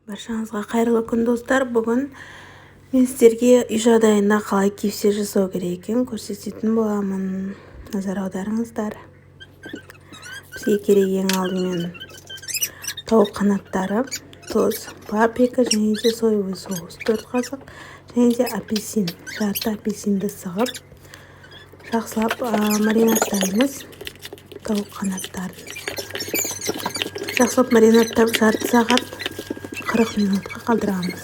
Баршаңызға қайырлы күн, достар. Бүгін мен сіздерге үй жағдайында қалай кепсе жасау керек екенін көрсететін боламын. Назар аударыңыздар. Бізге керек ең алдымен тауық қанаттары, тұз, паприка және де соевый соус 4 қасық және де апельсин, жарты апельсинді сығып жақсылап маринадтаймыз. Тауық қанаттарын жақсылап маринадтап жарты сағат 40 минутқа қалдырамыз.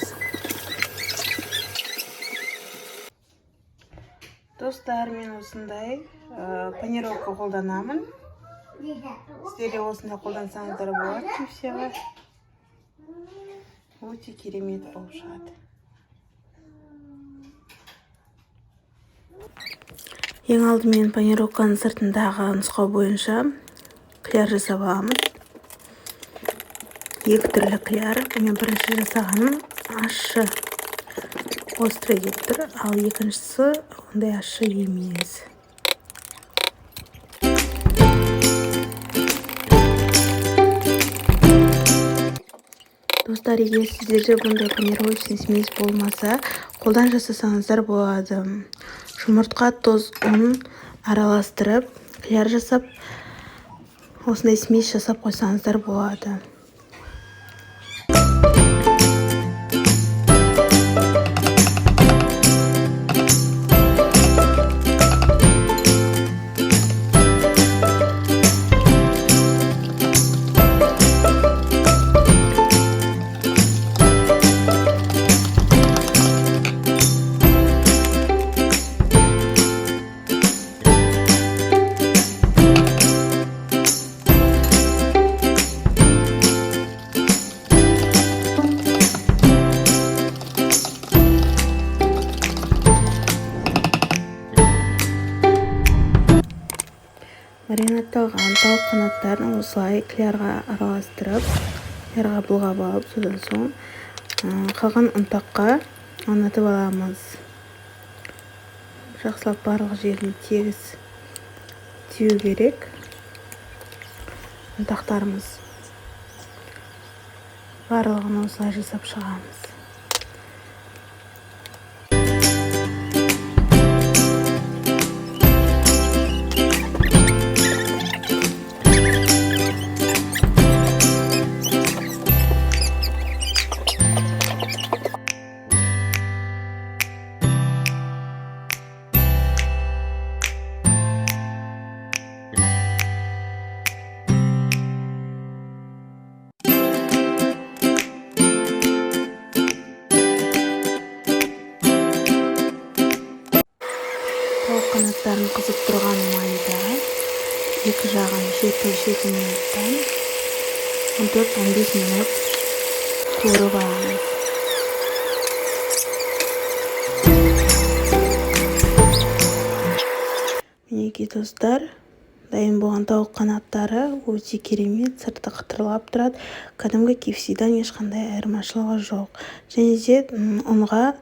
Достар, мен осындай панировка қолданамын. Сіздер де осындай қолдансаңыздар болады. Кепсеға өте керемет болып шығады. Ең алдымен панировканың сыртындағы нұсқау бойынша қияр жасап аламыз. 2 түрлі қияр. Мен бірінші жасағаным ащы острый деп тұр, ал екіншісі ондай ащы емес. Достар, егер сіздерде бұндай панировочный смесь болмаса, қолдан жасасаңыздар болады. Жұмыртқа, тұз, ұн араластырып, қияр жасап, осындай смесь жасап қойсаңыздар болады. Маринадталған тауық қанаттарын осылай қиярға араластырып, қиярға былғап алып, содан соң қалған ұнтаққа орнатып аламыз. Жақсылап барлық жеріне тегіс тию керек. Ұнтақтарымыз барлығын осылай жасап шығамыз. Тауық қанаттарын қызып тұрған майда екі жағын шеті минуттан 14-15 минут қуырып аламыз. Мінекей достар, дайын болған тауық қанаттары өте керемет, сырты қытырлап тұрады. Кәдімгі кефсидан ешқандай айырмашылығы жоқ. Және де ұнға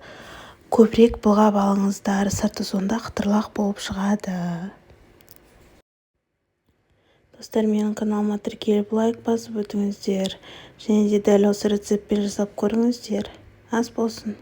көбірек былғап алыңыздар, сырты сонда қытырлақ болып шығады. Достар, менің каналыма тіркеліп лайк басып өтіңіздер. Және де дәл осы рецептпен жасап көріңіздер. Ас болсын.